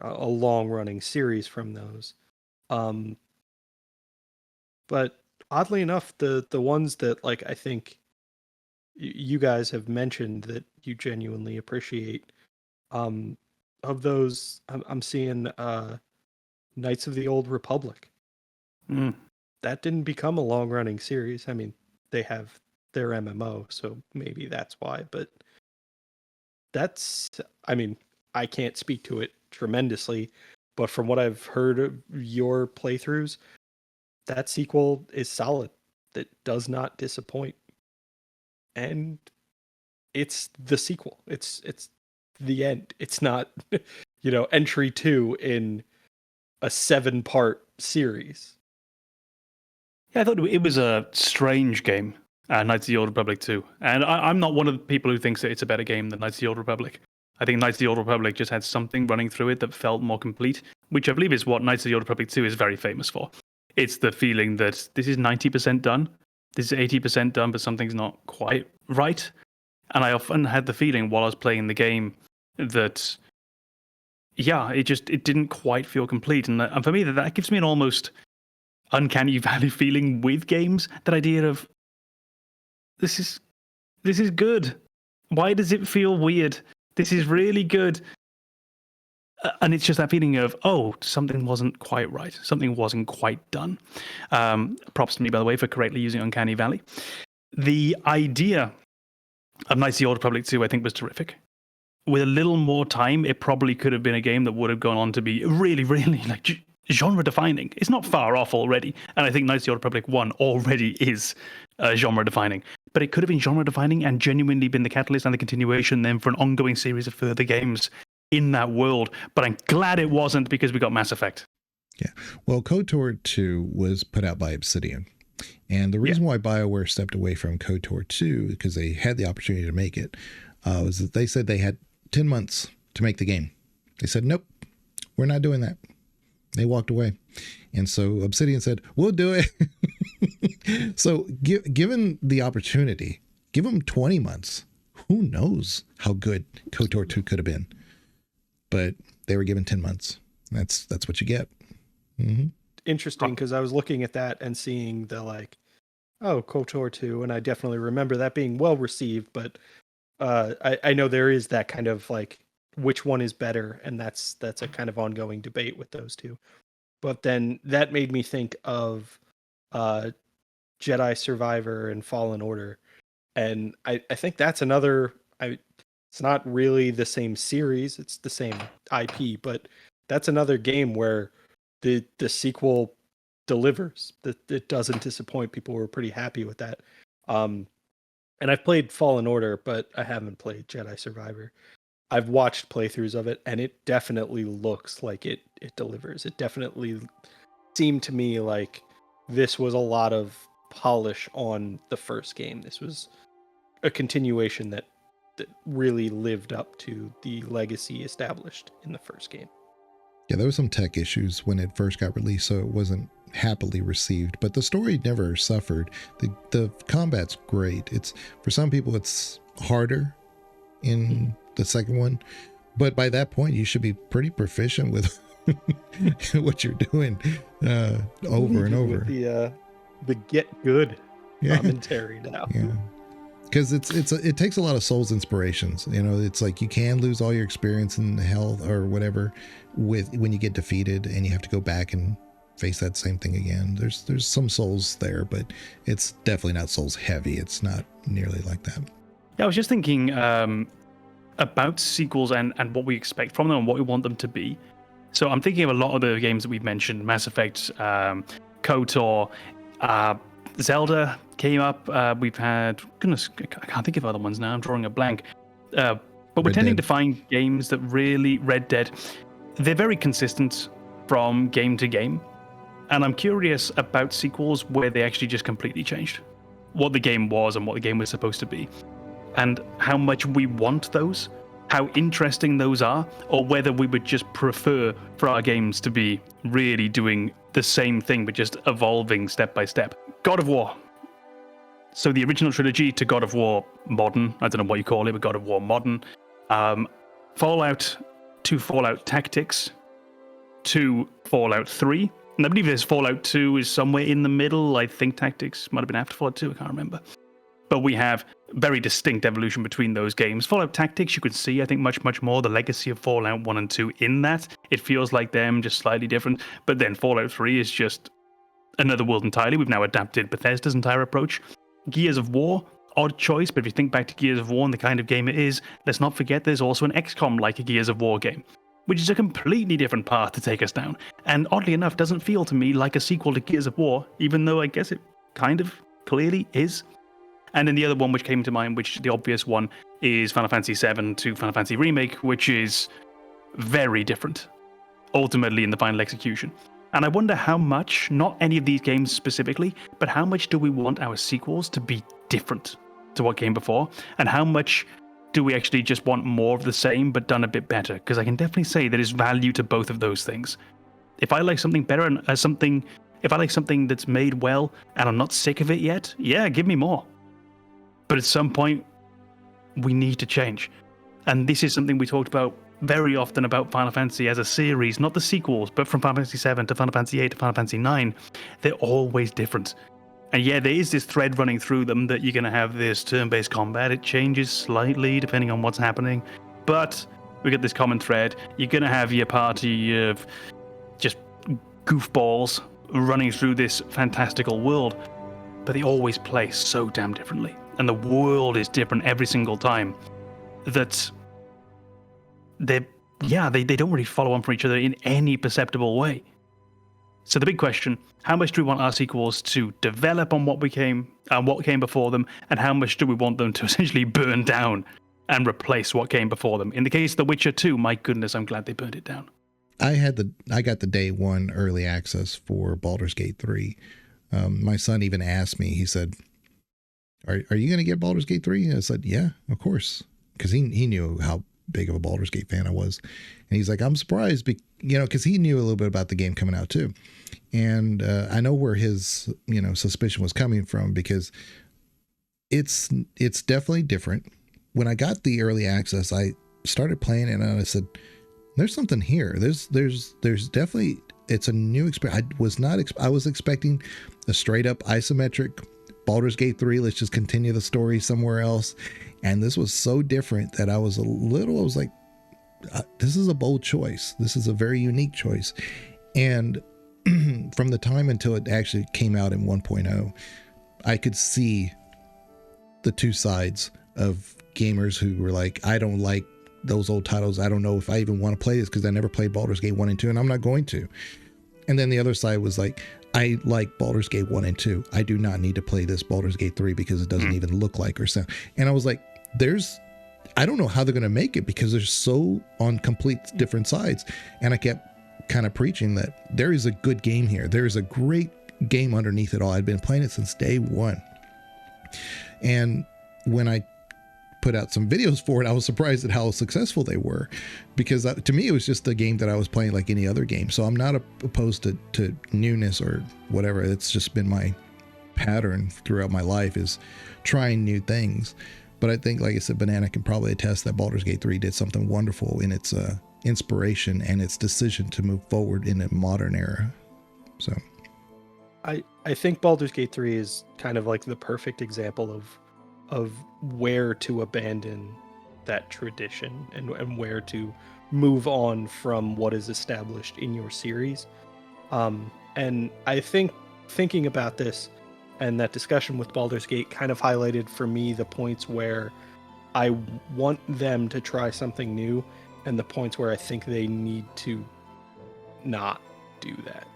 a long-running series from those. But oddly enough, the ones that like I think you guys have mentioned that you genuinely appreciate, of those, I'm seeing Knights of the Old Republic. That didn't become a long-running series. I mean, they have their MMO, so maybe that's why. But I can't speak to it tremendously, but from what I've heard of your playthroughs, that sequel is solid. That does not disappoint. And it's the sequel. It's the end. It's not, entry 2 in a 7-part series.
Yeah, I thought it was a strange game, Knights of the Old Republic 2. And I'm not one of the people who thinks that it's a better game than Knights of the Old Republic. I think Knights of the Old Republic just had something running through it that felt more complete, which I believe is what Knights of the Old Republic 2 is very famous for. It's the feeling that this is 90% done, this is 80% done, but something's not quite right. And I often had the feeling while I was playing the game that, yeah, it didn't quite feel complete. And for me, that gives me an almost uncanny valley feeling with games. That idea of, this is good. Why does it feel weird? This is really good. And it's just that feeling of, oh, something wasn't quite right. Something wasn't quite done. Props to me, by the way, for correctly using Uncanny Valley. The idea of Knights of the Old Republic 2, I think, was terrific. With a little more time, it probably could have been a game that would have gone on to be really, really genre defining. It's not far off already. And I think Knights of the Old Republic 1 already is genre defining. But it could have been genre defining and genuinely been the catalyst and the continuation then for an ongoing series of further games in that world. But I'm glad it wasn't, because we got Mass Effect.
Yeah. Well, KOTOR 2 was put out by Obsidian. And the reason why BioWare stepped away from KOTOR 2, because they had the opportunity to make it, was that they said they had 10 months to make the game. They said, nope, we're not doing that. They walked away. And so Obsidian said, we'll do it. So given the opportunity, give them 20 months. Who knows how good KOTOR 2 could have been. But they were given 10 months. That's what you get. Mm-hmm.
Interesting, because I was looking at that and seeing the KOTOR 2, and I definitely remember that being well received, but I know there is that kind of which one is better, and that's a kind of ongoing debate with those two. But then that made me think of Jedi Survivor and Fallen Order, and I think that's another. It's not really the same series; it's the same IP, but that's another game where the sequel delivers. That it doesn't disappoint. People were pretty happy with that. And I've played Fallen Order, but I haven't played Jedi Survivor. I've watched playthroughs of it, and it definitely looks like it delivers. It definitely seemed to me like this was a lot of polish on the first game. This was a continuation that really lived up to the legacy established in the first game.
Yeah, there were some tech issues when it first got released, so it wasn't happily received, but the story never suffered. The combat's great. It's, for some people, it's harder in the second one, but by that point you should be pretty proficient with what you're doing over and over.
With the get good commentary now.
Yeah, because it takes a lot of Souls inspirations. It's like you can lose all your experience and health or whatever when you get defeated, and you have to go back and face that same thing again. There's some Souls there, but it's definitely not Souls heavy. It's not nearly like that.
Yeah, I was just thinking about sequels and what we expect from them and what we want them to be. So I'm thinking of a lot of the games that we've mentioned: Mass Effect, KOTOR, Zelda came up. We've had, goodness, I can't think of other ones now. I'm drawing a blank. But we're tending to find games that really, Red Dead, they're very consistent from game to game. And I'm curious about sequels where they actually just completely changed what the game was and what the game was supposed to be, and how much we want those, how interesting those are, or whether we would just prefer for our games to be really doing the same thing but just evolving step by step. God of War. So the original trilogy to God of War Modern, I don't know what you call it, but God of War Modern. Fallout to Fallout Tactics to Fallout 3. And I believe there's Fallout 2 is somewhere in the middle. I think Tactics might have been after Fallout 2, I can't remember. But we have very distinct evolution between those games. Fallout Tactics, you could see, I think, much more the legacy of Fallout 1 and 2 in that. It feels like them, just slightly different. But then Fallout 3 is just another world entirely. We've now adapted Bethesda's entire approach. Gears of War, odd choice, but if you think back to Gears of War and the kind of game it is, let's not forget there's also an XCOM-like a Gears of War game, which is a completely different path to take us down. And oddly enough, doesn't feel to me like a sequel to Gears of War, even though I guess it kind of clearly is. And then the other one which came to mind, which the obvious one, is Final Fantasy VII to Final Fantasy Remake, which is very different, ultimately, in the final execution. And I wonder how much, not any of these games specifically, but how much do we want our sequels to be different to what came before? And how much do we actually just want more of the same, but done a bit better? Because I can definitely say there is value to both of those things. If I like something better and if I like something that's made well and I'm not sick of it yet, yeah, give me more. But at some point, we need to change. And this is something we talked about very often about Final Fantasy as a series, not the sequels, but from Final Fantasy VII to Final Fantasy VIII to Final Fantasy IX, they're always different. And yeah, there is this thread running through them that you're going to have this turn-based combat. It changes slightly depending on what's happening, but we get this common thread. You're going to have your party of just goofballs running through this fantastical world, but they always play so damn differently. And the world is different every single time, that they don't really follow on from each other in any perceptible way. So the big question: how much do we want our sequels to develop on what came before them, and how much do we want them to essentially burn down and replace what came before them? In the case of The Witcher 2, my goodness, I'm glad they burned it down.
I got the day one early access for Baldur's Gate 3. My son even asked me. He said, "Are you going to get Baldur's Gate 3?" I said, "Yeah, of course," because he knew how big of a Baldur's Gate fan I was, and he's like, "I'm surprised, because he knew a little bit about the game coming out too." And I know where his, suspicion was coming from, because it's definitely different. When I got the early access, I started playing it and I said, there's something here. There's definitely, it's a new experience. I was expecting a straight up isometric Baldur's Gate 3. Let's just continue the story somewhere else. And this was so different that I was like, this is a bold choice. This is a very unique choice. And from the time until it actually came out in 1.0, I could see the two sides of gamers who were like, I don't like those old titles. I don't know if I even want to play this because I never played Baldur's Gate 1 and 2, and I'm not going to. And then the other side was like, I like Baldur's Gate 1 and 2. I do not need to play this Baldur's Gate 3 because it doesn't even look like or sound. And I was like, I don't know how they're going to make it because they're so on complete different sides. And I kept kind of preaching that there is a good game here. There is a great game underneath it all. I'd been playing it since day one. And when I put out some videos for it, I was surprised at how successful they were, because to me, it was just a game that I was playing like any other game. So I'm not opposed to newness or whatever. It's just been my pattern throughout my life, is trying new things. But I think, like I said, Banana can probably attest that Baldur's Gate 3 did something wonderful in its inspiration and its decision to move forward in a modern era. So
I think Baldur's Gate 3 is kind of like the perfect example of where to abandon that tradition and where to move on from what is established in your series. And I think thinking about this and that discussion with Baldur's Gate kind of highlighted for me the points where I want them to try something new and the points where I think they need to not do that.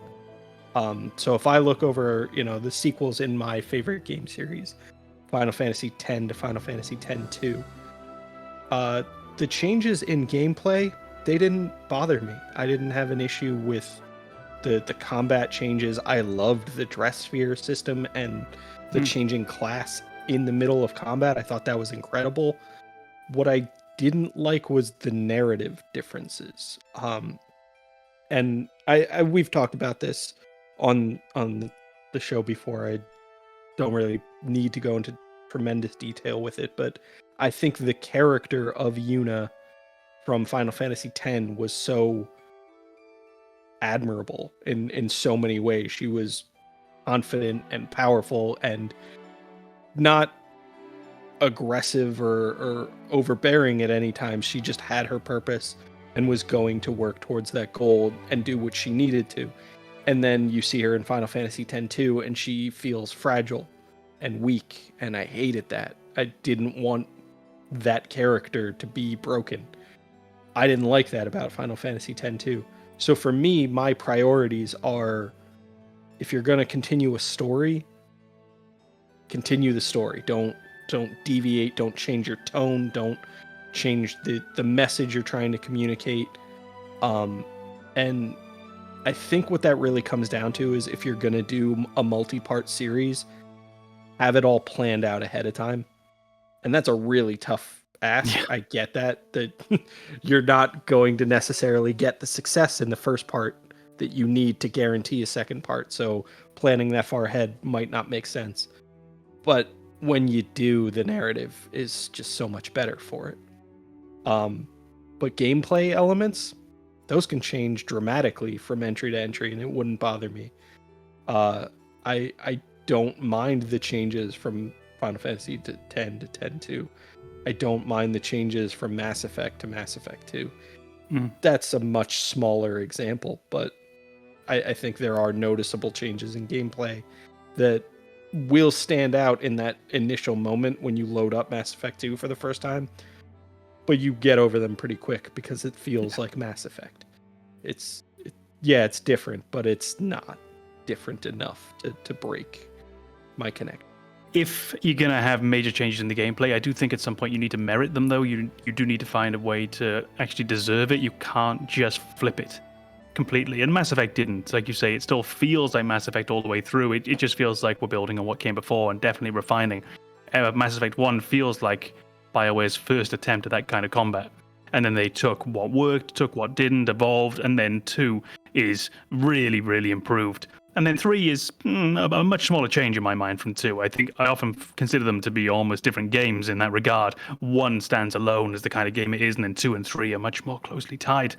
So if I look over, the sequels in my favorite game series, Final Fantasy X to Final Fantasy X-2, the changes in gameplay, they didn't bother me. I didn't have an issue with the combat changes. I loved the dress sphere system and the changing class in the middle of combat. I thought that was incredible. What I didn't like was the narrative differences. And we've talked about this on the show before. I don't really need to go into tremendous detail with it, but I think the character of Yuna from Final Fantasy X was so admirable in so many ways. She was confident and powerful and not aggressive or overbearing at any time. She just had her purpose and was going to work towards that goal and do what she needed to. And then you see her in Final Fantasy X-2 and she feels fragile and weak, and I hated that. I didn't want that character to be broken. I didn't like that about Final Fantasy X-2. So for me, my priorities are, if you're going to continue a story, continue the story. Don't deviate, don't change your tone, don't change the message you're trying to communicate. And I think what that really comes down to is, if you're going to do a multi-part series, have it all planned out ahead of time. And that's a really tough ask. Yeah. I get that you're not going to necessarily get the success in the first part that you need to guarantee a second part. So planning that far ahead might not make sense. But when you do, the narrative is just so much better for it. But gameplay elements, those can change dramatically from entry to entry, and it wouldn't bother me. I don't mind the changes from Final Fantasy to X to X-2. I don't mind the changes from Mass Effect to Mass Effect 2. That's a much smaller example, but I think there are noticeable changes in gameplay that will stand out in that initial moment when you load up Mass Effect 2 for the first time, but you get over them pretty quick because it feels like Mass Effect. yeah, it's different, but it's not different enough to break my connect.
If you're going to have major changes in the gameplay, I do think at some point you need to merit them, though. You do need to find a way to actually deserve it. You can't just flip it completely. And Mass Effect didn't. Like you say, it still feels like Mass Effect all the way through. It just feels like we're building on what came before and definitely refining. Mass Effect 1 feels like BioWare's first attempt at that kind of combat. And then they took what worked, took what didn't, evolved, and then 2 is really, really improved. And then 3 is a much smaller change in my mind from 2. I think I often consider them to be almost different games in that regard. 1 stands alone as the kind of game it is, and then 2 and 3 are much more closely tied.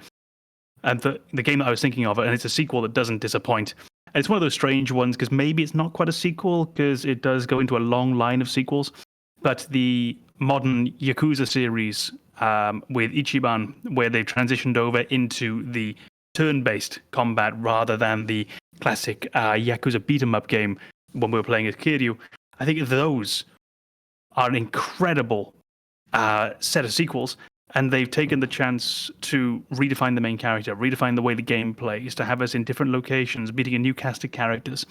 And the game that I was thinking of, and it's a sequel that doesn't disappoint. And it's one of those strange ones, because maybe it's not quite a sequel, because it does go into a long line of sequels. But the modern Yakuza series with Ichiban, where they've transitioned over into the turn-based combat rather than the classic Yakuza beat-em-up game when we were playing as Kiryu. I think those are an incredible set of sequels, and they've taken the chance to redefine the main character, redefine the way the game plays, to have us in different locations, meeting a new cast of characters.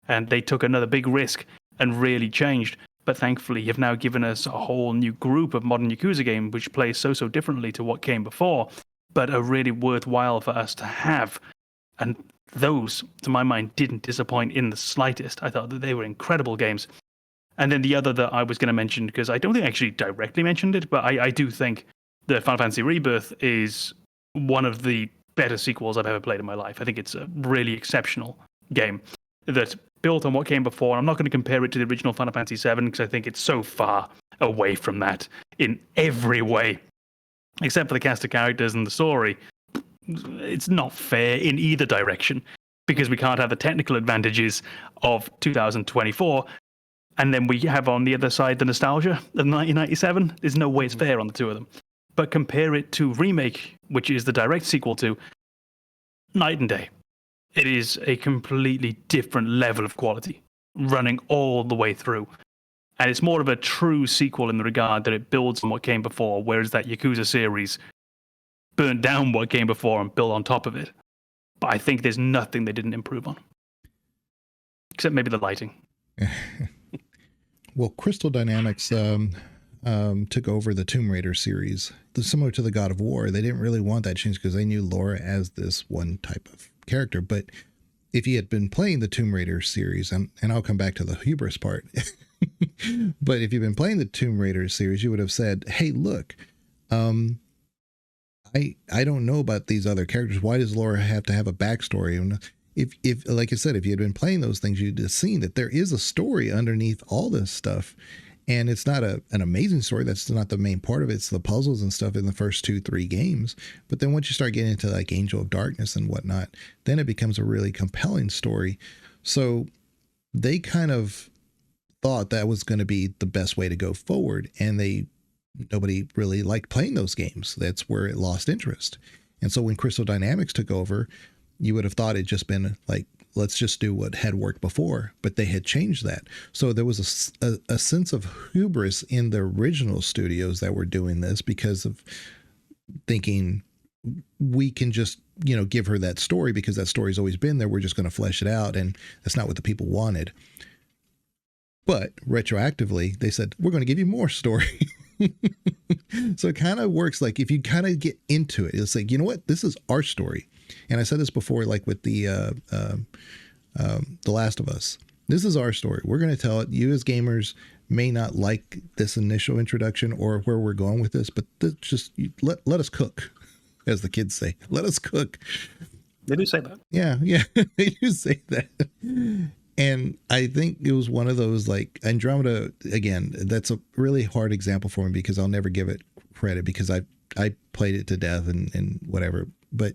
And they took another big risk and really changed. But thankfully, you've now given us a whole new group of modern Yakuza games which play so differently to what came before, but are really worthwhile for us to have. And those, to my mind, didn't disappoint in the slightest. I thought that they were incredible games. And then the other that I was going to mention, because I don't think I actually directly mentioned it, but I do think the Final Fantasy Rebirth is one of the better sequels I've ever played in my life. I think it's a really exceptional game that's built on what came before. I'm not going to compare it to the original Final Fantasy VII, because I think it's so far away from that in every way, except for the cast of characters and the story. It's not fair in either direction, because we can't have the technical advantages of 2024, and then we have on the other side the nostalgia of 1997. There's no way it's fair on the two of them. But compare it to Remake, which is the direct sequel to, night and day. It is a completely different level of quality, running all the way through. And it's more of a true sequel in the regard that it builds on what came before, whereas that Yakuza series burnt down what came before and built on top of it. But I think there's nothing they didn't improve on. Except maybe the lighting.
Well, Crystal Dynamics took over the Tomb Raider series. Similar to the God of War, they didn't really want that change because they knew Laura as this one type of character. But if you had been playing the Tomb Raider series, and I'll come back to the hubris part, but if you've been playing the Tomb Raider series, you would have said, hey, look, I don't know about these other characters. Why does Laura have to have a backstory? And if like I said, if you had been playing those things, you'd have seen that there is a story underneath all this stuff. And it's not an amazing story. That's not the main part of it. It's the puzzles and stuff in the first 2-3 games. But then once you start getting into like Angel of Darkness and whatnot, then it becomes a really compelling story. So they kind of thought that was going to be the best way to go forward. And nobody really liked playing those games. That's where it lost interest. And so when Crystal Dynamics took over, you would have thought it'd just been like, let's just do what had worked before, but they had changed that. So there was a sense of hubris in the original studios that were doing this because of thinking we can just, give her that story because that story's always been there. We're just going to flesh it out. And that's not what the people wanted. But retroactively, they said, we're going to give you more story. So it kind of works like if you kind of get into it, it's like, you know what, this is our story. And I said this before, like with the Last of Us. This is our story. We're going to tell it. You as gamers may not like this initial introduction or where we're going with this, but just let us cook, as the kids say. Let us cook.
They do say that.
Yeah, they do say that. And I think it was one of those, like Andromeda, again, that's a really hard example for me because I'll never give it credit because I played it to death and whatever. But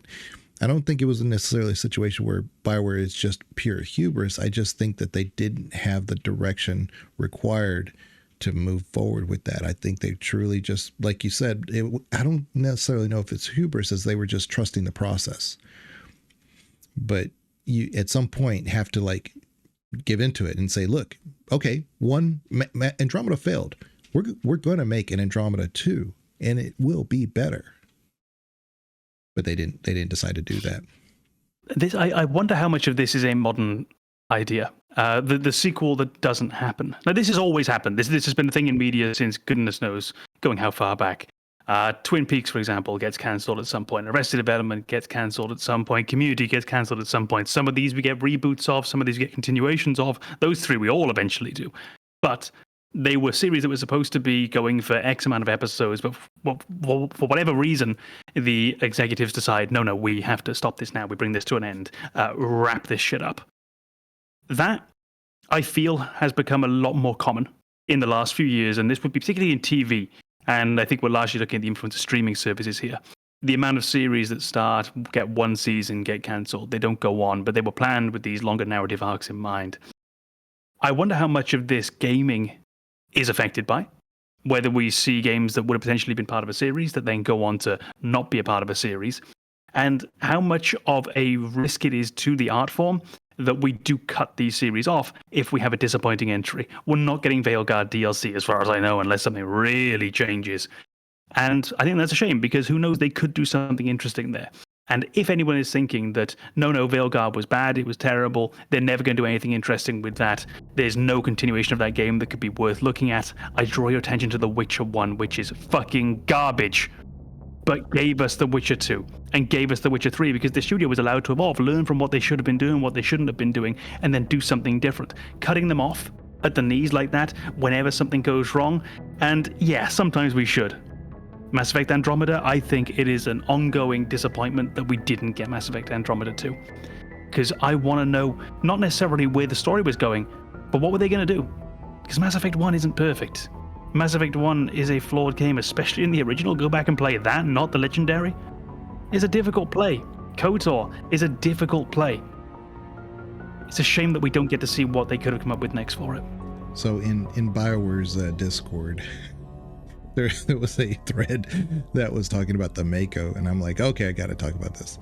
I don't think it was necessarily a situation where BioWare is just pure hubris. I just think that they didn't have the direction required to move forward with that. I think they truly just, like you said, I don't necessarily know if it's hubris as they were just trusting the process. But you at some point have to like give into it and say, look, okay, Andromeda failed. We're going to make an Andromeda 2 and it will be better. But they didn't decide to do that.
I wonder how much of this is a modern idea. The sequel that doesn't happen. Now, this has always happened. This has been a thing in media since goodness knows going how far back. Twin Peaks, for example, gets cancelled at some point. Arrested Development gets cancelled at some point. Community gets cancelled at some point. Some of these we get reboots of. Some of these we get continuations of. Those three we all eventually do. But they were series that were supposed to be going for X amount of episodes, but for whatever reason, the executives decide, no, we have to stop this now. We bring this to an end. Wrap this shit up. That, I feel, has become a lot more common in the last few years, and this would be particularly in TV. And I think we're largely looking at the influence of streaming services here. The amount of series that start, get one season, get cancelled, they don't go on, but they were planned with these longer narrative arcs in mind. I wonder how much of this gaming is affected by, whether we see games that would have potentially been part of a series that then go on to not be a part of a series, and how much of a risk it is to the art form that we do cut these series off if we have a disappointing entry. We're not getting Veilguard DLC, as far as I know, unless something really changes. And I think that's a shame, because who knows, they could do something interesting there. And if anyone is thinking that, no, Veilguard was bad, it was terrible, they're never going to do anything interesting with that, there's no continuation of that game that could be worth looking at, I draw your attention to The Witcher 1, which is fucking garbage, but gave us The Witcher 2, and gave us The Witcher 3, because the studio was allowed to evolve, learn from what they should have been doing, what they shouldn't have been doing, and then do something different. Cutting them off at the knees like that whenever something goes wrong, and yeah, sometimes we should. Mass Effect Andromeda, I think it is an ongoing disappointment that we didn't get Mass Effect Andromeda 2. Because I want to know, not necessarily where the story was going, but what were they going to do? Because Mass Effect 1 isn't perfect. Mass Effect 1 is a flawed game, especially in the original. Go back and play that, not the Legendary. It's a difficult play. KOTOR is a difficult play. It's a shame that we don't get to see what they could have come up with next for it.
So in BioWare's Discord, there was a thread that was talking about the Mako, and I'm like, okay, I got to talk about this.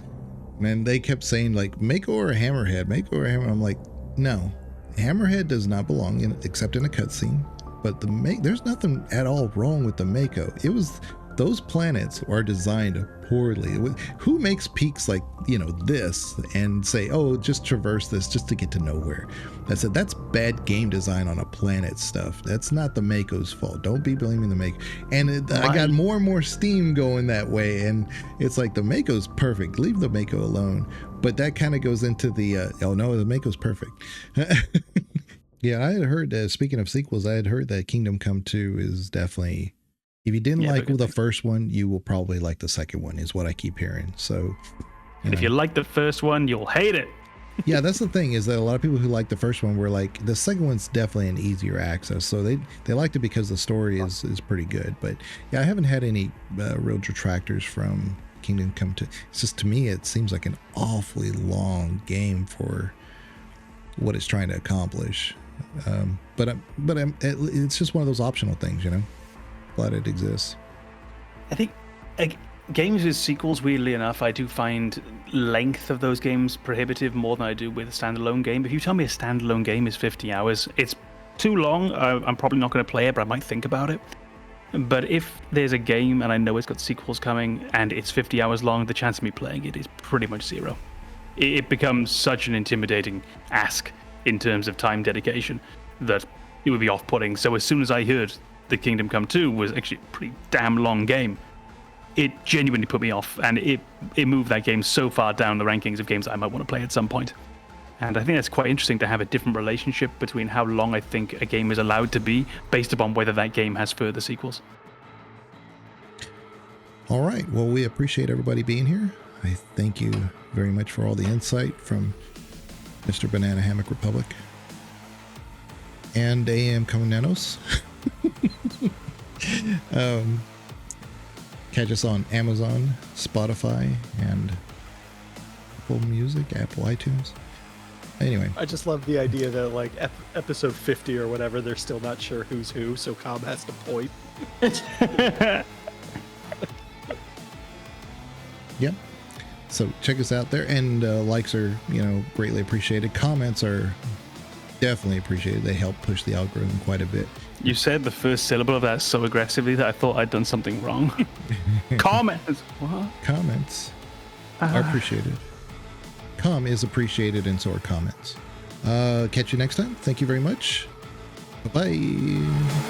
And they kept saying, like, Mako or a Hammerhead, Mako or a Hammer. I'm like, no, Hammerhead does not belong in, except in a cutscene. But there's nothing at all wrong with the Mako. It was, those planets are designed poorly. Who makes peaks like, this and say, oh, just traverse this just to get to nowhere? That's bad game design on a planet stuff. That's not the Mako's fault. Don't be blaming the Mako. And I got more and more steam going that way. And it's like, the Mako's perfect. Leave the Mako alone. But that kind of goes into the, oh no, the Mako's perfect. Yeah, I had heard, speaking of sequels, I had heard that Kingdom Come 2 is definitely, if you didn't like the first one, you will probably like the second one, is what I keep hearing. So,
and if you like the first one, you'll hate it.
Yeah, that's the thing, is that a lot of people who like the first one were like, the second one's definitely an easier access. So they liked it because the story is pretty good. But yeah, I haven't had any real detractors from Kingdom Come 2. It's just, to me, it seems like an awfully long game for what it's trying to accomplish. But it's just one of those optional things, Glad it exists.
I think games with sequels, weirdly enough, I do find length of those games prohibitive more than I do with a standalone game. If you tell me a standalone game is 50 hours, it's too long. I'm probably not going to play it, but I might think about it. But if there's a game and I know it's got sequels coming and it's 50 hours long, the chance of me playing it is pretty much zero. It becomes such an intimidating ask in terms of time dedication that it would be off-putting. So as soon as I heard the Kingdom Come 2 was actually a pretty damn long game, it genuinely put me off, and it moved that game so far down the rankings of games I might want to play at some point. And I think that's quite interesting to have a different relationship between how long I think a game is allowed to be based upon whether that game has further sequels.
All right, well, we appreciate everybody being here. I thank you very much for all the insight from Mr. Banana Hammock Republic and AMKomnenos. Catch us on Amazon, Spotify, and Apple Music, Apple iTunes. Anyway,
I just love the idea that, like, episode 50 or whatever, they're still not sure who's who, so Cobb has to point.
Yep. So check us out there, and likes are, greatly appreciated. Comments are definitely appreciated. They help push the algorithm quite a bit.
You said the first syllable of that so aggressively that I thought I'd done something wrong. Comments. What?
Comments are appreciated. calm is appreciated, and so are comments. Catch you next time. Thank you very much. Bye-bye.